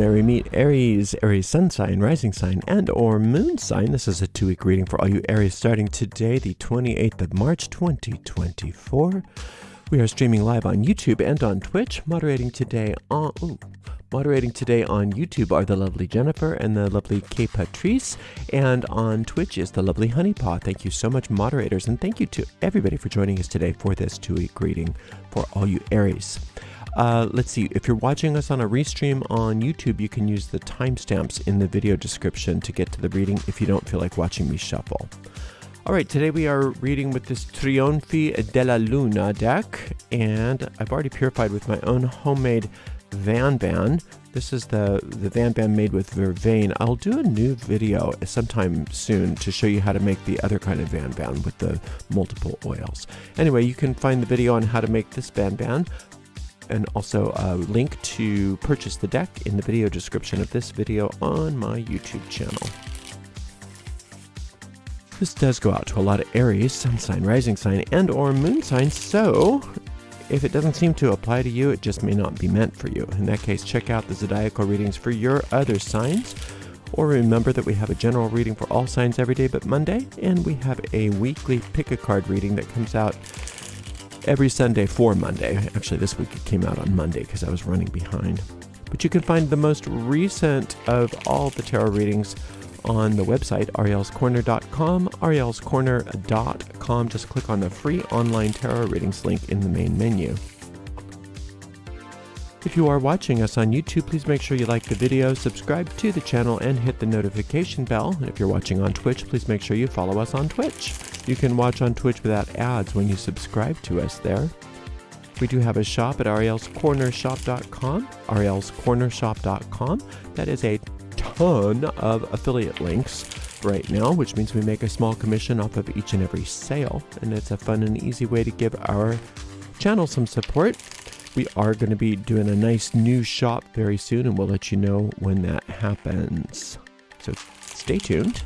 Mary meet Aries, Aries sun sign, rising sign, and or moon sign. This is a 2-week reading for all you Aries starting today, the 28th of March, 2024. We are streaming live on YouTube and on Twitch. Moderating today on YouTube are the lovely Jennifer and the lovely Kay Patrice, and on Twitch is the lovely Honeypaw. Thank you so much, moderators, and thank you to everybody for joining us today for this 2-week reading for all you Aries. Let's see, if you're watching us on a restream on YouTube, you can use the timestamps in the video description to get to the reading if you don't feel like watching me shuffle. All right, today we are reading with this Trionfi della Luna deck, and I've already purified with my own homemade Van. This is the Van made with vervain. I'll do a new video sometime soon to show you how to make the other kind of Van with the multiple oils. Anyway, you can find the video on how to make this Van and also a link to purchase the deck in the video description of this video on my YouTube channel. This does go out to a lot of Aries, sun sign, rising sign, and or moon sign, so if it doesn't seem to apply to you, it just may not be meant for you. In that case, check out the zodiacal readings for your other signs, or remember that we have a general reading for all signs every day but Monday, and we have a weekly pick a card reading that comes out every Sunday for Monday. Actually, this week it came out on Monday because I was running behind. But you can find the most recent of all the tarot readings on the website, arielscorner.com, arielscorner.com. Just click on the free online tarot readings link in the main menu. If you are watching us on YouTube, please make sure you like the video, subscribe to the channel, and hit the notification bell. And if you're watching on Twitch, please make sure you follow us on Twitch. You can watch on Twitch without ads when you subscribe to us there. We do have a shop at arielscornershop.com, arielscornershop.com. That is a ton of affiliate links right now, which means we make a small commission off of each and every sale, and it's a fun and easy way to give our channel some support. We are going to be doing a nice new shop very soon, and we'll let you know when that happens. So stay tuned.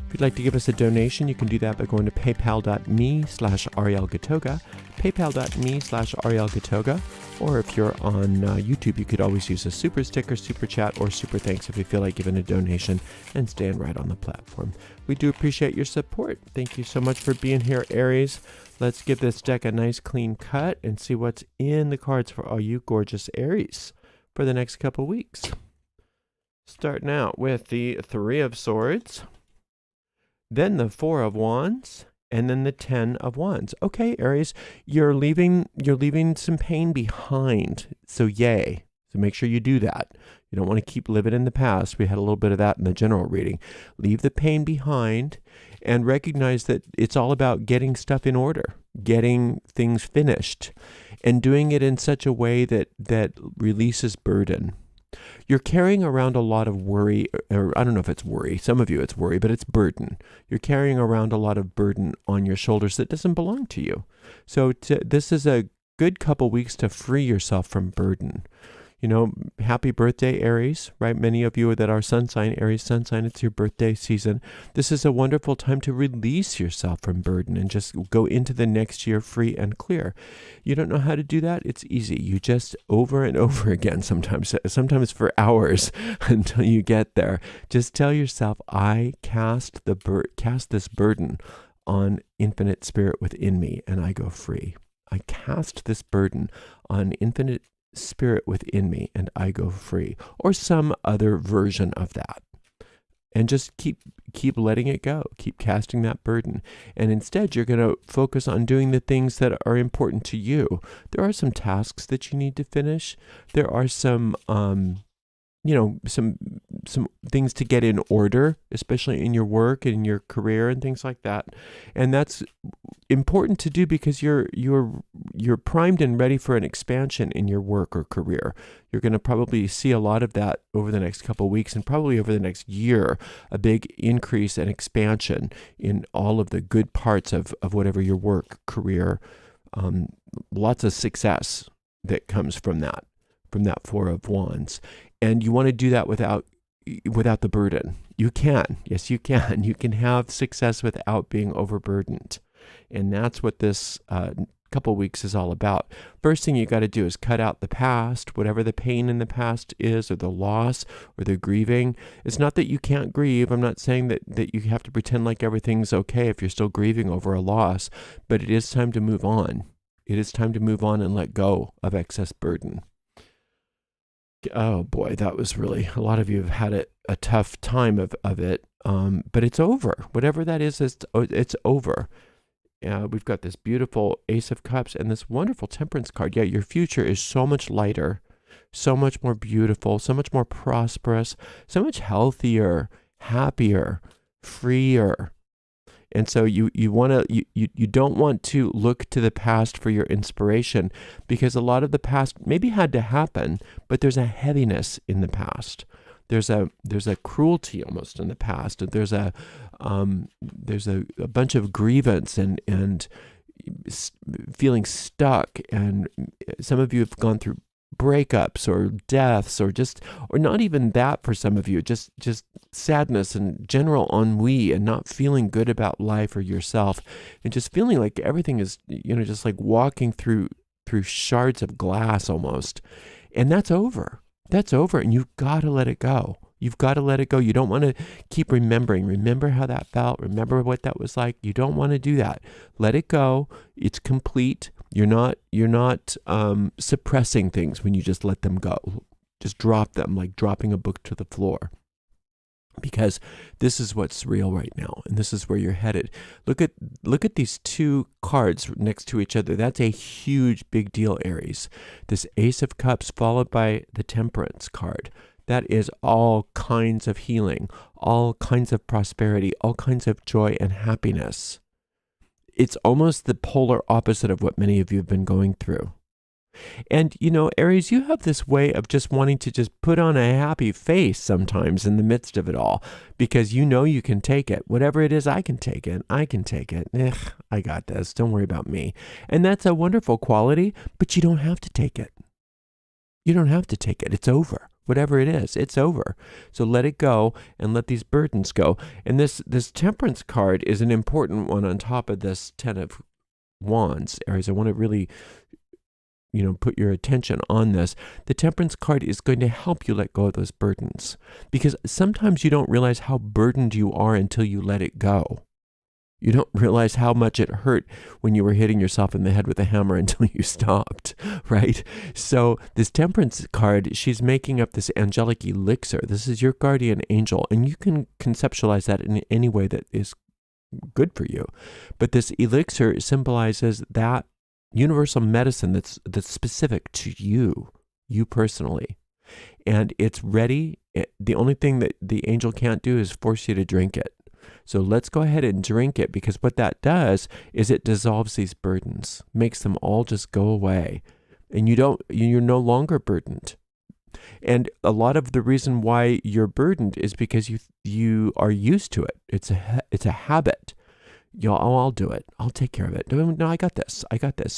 If you'd like to give us a donation, you can do that by going to paypal.me/arielgatoga, paypal.me/arielgatoga, or if you're on YouTube, you could always use a super sticker, super chat, or super thanks if you feel like giving a donation and staying right on the platform. We do appreciate your support. Thank you so much for being here, Aries. Let's give this deck a nice clean cut and see what's in the cards for all you gorgeous Aries for the next couple weeks. Starting out with the 3 of Swords, then the 4 of Wands, and then the 10 of Wands. Okay, Aries, you're leaving some pain behind, so yay. So make sure you do that. You don't want to keep living in the past. We had a little bit of that in the general reading. Leave the pain behind and recognize that it's all about getting stuff in order, getting things finished, and doing it in such a way that releases burden. You're carrying around a lot of worry, or I don't know if it's worry. Some of you it's worry, but it's burden. You're carrying around a lot of burden on your shoulders that doesn't belong to you. So this is a good couple weeks to free yourself from burden. You know, happy birthday, Aries, right? Many of you that are sun sign, Aries sun sign, it's your birthday season. This is a wonderful time to release yourself from burden and just go into the next year free and clear. You don't know how to do that? It's easy. You just over and over again, sometimes for hours until you get there. Just tell yourself, I cast this burden on infinite spirit within me and I go free. I cast this burden on infinite spirit within me and I go free, or some other version of that, and just keep letting it go, keep casting that burden, and instead you're going to focus on doing the things that are important to you. There are some tasks that you need to finish. There are some some things to get in order, especially in your work and in your career and things like that. And that's important to do because you're primed and ready for an expansion in your work or career. You're going to probably see a lot of that over the next couple of weeks and probably over the next year, a big increase and expansion in all of the good parts of whatever your work, career, lots of success that comes from that 4 of Wands. And you want to do that without the burden. You can. Yes, you can. You can have success without being overburdened. And that's what this couple of weeks is all about. First thing you got to do is cut out the past, whatever the pain in the past is, or the loss, or the grieving. It's not that you can't grieve. I'm not saying that you have to pretend like everything's okay if you're still grieving over a loss, but it is time to move on. It is time to move on and let go of excess burden. Oh boy, that was really, a lot of you have had a tough time of it, but it's over. Whatever that is, it's over. We've got this beautiful Ace of Cups and this wonderful Temperance card. Yeah, your future is so much lighter, so much more beautiful, so much more prosperous, so much healthier, happier, freer. And so you don't want to look to the past for your inspiration, because a lot of the past maybe had to happen, but there's a heaviness in the past. There's a cruelty almost in the past. There's a bunch of grievance and feeling stuck. And some of you have gone through breakups or deaths, or not even that for some of you, just sadness and general ennui and not feeling good about life or yourself, and just feeling like everything is, just like walking through shards of glass almost. And that's over. That's over, and you've got to let it go. You've got to let it go. You don't want to keep remembering. Remember how that felt. Remember what that was like. You don't want to do that. Let it go. It's complete. You're not suppressing things when you just let them go. Just drop them, like dropping a book to the floor. Because this is what's real right now, and this is where you're headed. Look at these two cards next to each other. That's a huge, big deal, Aries. This Ace of Cups followed by the Temperance card. That is all kinds of healing, all kinds of prosperity, all kinds of joy and happiness. It's almost the polar opposite of what many of you have been going through. And, Aries, you have this way of just wanting to just put on a happy face sometimes in the midst of it all, because you can take it. Whatever it is, I can take it. I can take it. I got this. Don't worry about me. And that's a wonderful quality, but you don't have to take it. You don't have to take it. It's over. Whatever it is, it's over. So let it go and let these burdens go. And this Temperance card is an important one on top of this Ten of Wands, Aries. I want to really put your attention on this. The Temperance card is going to help you let go of those burdens, because sometimes you don't realize how burdened you are until you let it go. You don't realize how much it hurt when you were hitting yourself in the head with a hammer until you stopped, right? So this Temperance card, she's making up this angelic elixir. This is your guardian angel, and you can conceptualize that in any way that is good for you. But this elixir symbolizes that universal medicine that's specific to you personally. And it's ready. The only thing that the angel can't do is force you to drink it. So let's go ahead and drink it, because what that does is it dissolves these burdens, makes them all just go away. And you're no longer burdened. And a lot of the reason why you're burdened is because you are used to it. It's a habit. I'll do it. I'll take care of it. No, I got this.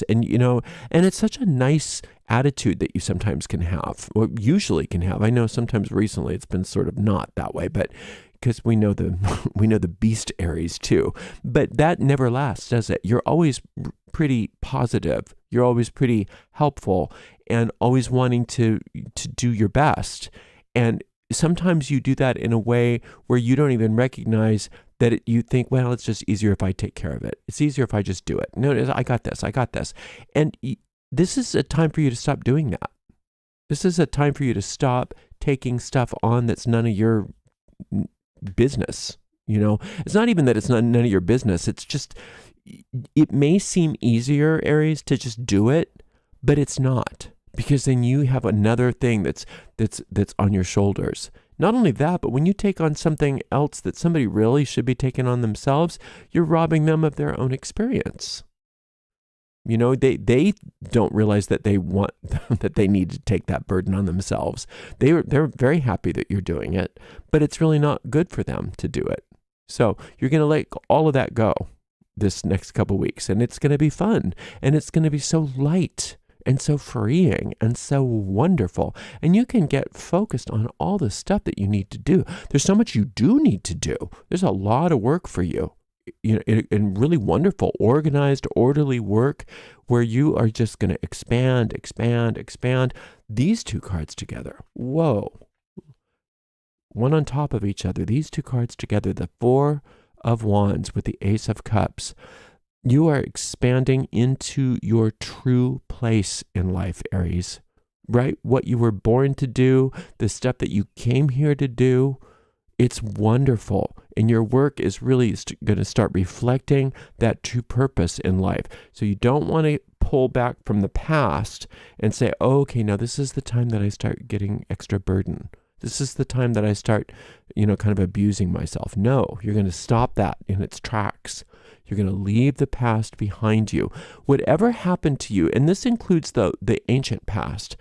And, and it's such a nice attitude that you sometimes can have, or usually can have. I know sometimes recently it's been sort of not that way, but because we know the beast Aries too. But that never lasts, does it? You're always pretty positive. You're always pretty helpful and always wanting to do your best. And sometimes you do that in a way where you don't even recognize that you think, well, it's just easier if I take care of it. It's easier if I just do it. No, I got this. And this is a time for you to stop doing that. This is a time for you to stop taking stuff on that's none of your business. It's not even that it's none of your business. It's just, it may seem easier, Aries, to just do it, but it's not, because then you have another thing that's on your shoulders. Not only that, but when you take on something else that somebody really should be taking on themselves, you're robbing them of their own experience. They don't realize that they want that they need to take that burden on themselves. They're very happy that you're doing it, but it's really not good for them to do it. So you're going to let all of that go this next couple weeks, and it's going to be fun, and it's going to be so light and so freeing and so wonderful. And you can get focused on all the stuff that you need to do. There's so much you do need to do. There's a lot of work for you. in really wonderful, organized, orderly work where you are just going to expand, expand, expand. These two cards together. Whoa. One on top of each other. These two cards together, the Four of Wands with the Ace of Cups. You are expanding into your true place in life, Aries, right? What you were born to do, the stuff that you came here to do. It's wonderful. And your work is really going to start reflecting that true purpose in life. So you don't want to pull back from the past and say, oh, okay, now this is the time that I start getting extra burden. This is the time that I start, kind of abusing myself. No, you're going to stop that in its tracks. You're going to leave the past behind you. Whatever happened to you, and this includes the ancient past,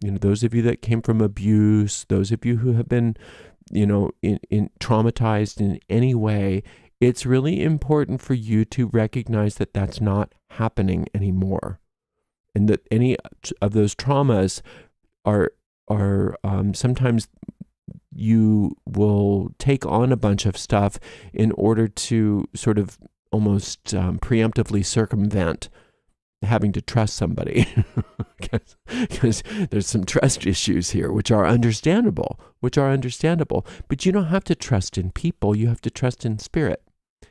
those of you that came from abuse, those of you who have been, in traumatized in any way, it's really important for you to recognize that that's not happening anymore. And that any of those traumas are sometimes you will take on a bunch of stuff in order to sort of almost preemptively circumvent having to trust somebody because there's some trust issues here, which are understandable, but you don't have to trust in people. You have to trust in spirit.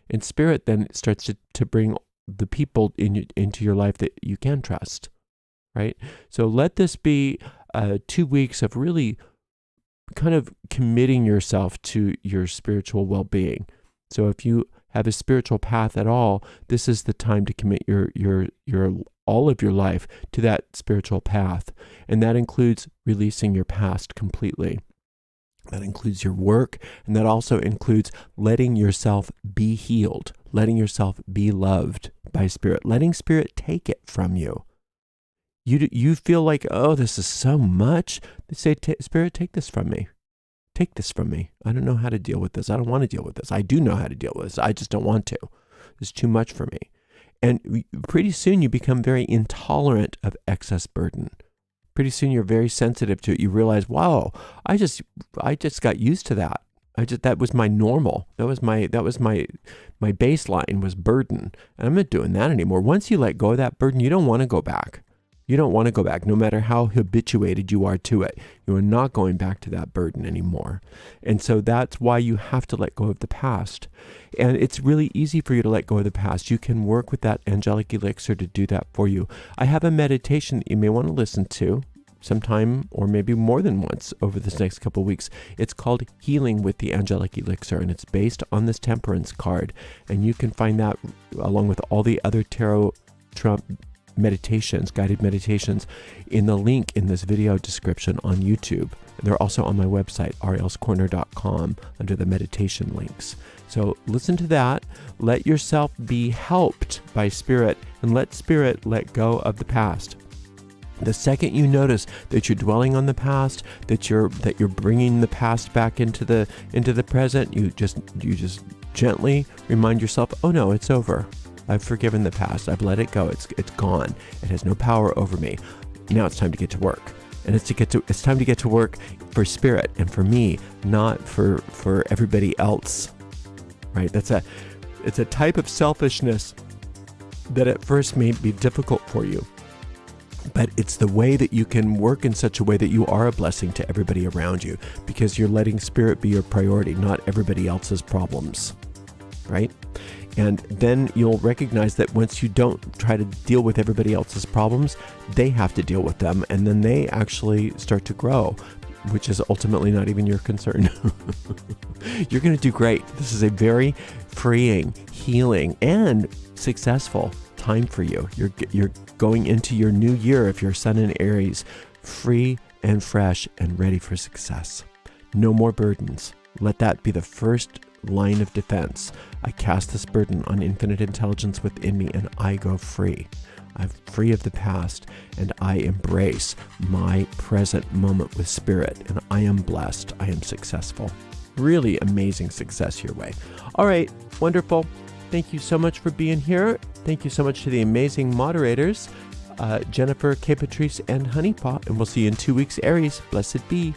And spirit then starts to bring the people into your life that you can trust, right? So let this be 2 weeks of really kind of committing yourself to your spiritual well-being. So if you have a spiritual path at all, this is the time to commit your all of your life to that spiritual path. And that includes releasing your past completely. That includes your work, and that also includes letting yourself be healed, letting yourself be loved by spirit, letting spirit take it from you. You feel like, oh, this is so much. They say, Spirit, take this from me. Take this from me. I don't know how to deal with this. I don't want to deal with this. I do know how to deal with this. I just don't want to. It's too much for me. And pretty soon you become very intolerant of excess burden. Pretty soon you're very sensitive to it. You realize, wow, I just got used to that. That was my normal. That was my baseline was burden. And I'm not doing that anymore. Once you let go of that burden, you don't want to go back. You don't want to go back, no matter how habituated you are to it. You are not going back to that burden anymore. And so that's why you have to let go of the past. And it's really easy for you to let go of the past. You can work with that angelic elixir to do that for you. I have a meditation that you may want to listen to sometime, or maybe more than once over this next couple of weeks. It's called Healing with the Angelic Elixir, and it's based on this Temperance card. And you can find that along with all the other tarot meditations, guided meditations, in the link in this video description on YouTube. They're also on my website, arielscorner.com, under the meditation links. So listen to that, let yourself be helped by spirit, and let spirit let go of the past. The second you notice that you're dwelling on the past, that you're bringing the past back into the present, you just gently remind yourself, oh no, it's over. I've forgiven the past. I've let it go. It's gone. It has no power over me. Now it's time to get to work. And it's time to get to work for spirit and for me, not for everybody else. Right? It's a type of selfishness that at first may be difficult for you. But it's the way that you can work in such a way that you are a blessing to everybody around you, because you're letting spirit be your priority, not everybody else's problems. Right? And then you'll recognize that once you don't try to deal with everybody else's problems, they have to deal with them. And then they actually start to grow, which is ultimately not even your concern. You're going to do great. This is a very freeing, healing, and successful time for you. You're going into your new year if you're Sun in Aries, free and fresh and ready for success. No more burdens. Let that be the first line of defense. I cast this burden on infinite intelligence within me, and I go free. I'm free of the past, and I embrace my present moment with spirit, and I am blessed. I am successful. Really amazing success your way. All right, wonderful. Thank you so much for being here. Thank you so much to the amazing moderators, Jennifer, K. Patrice, and Honeypot, and we'll see you in 2 weeks, Aries. Blessed be.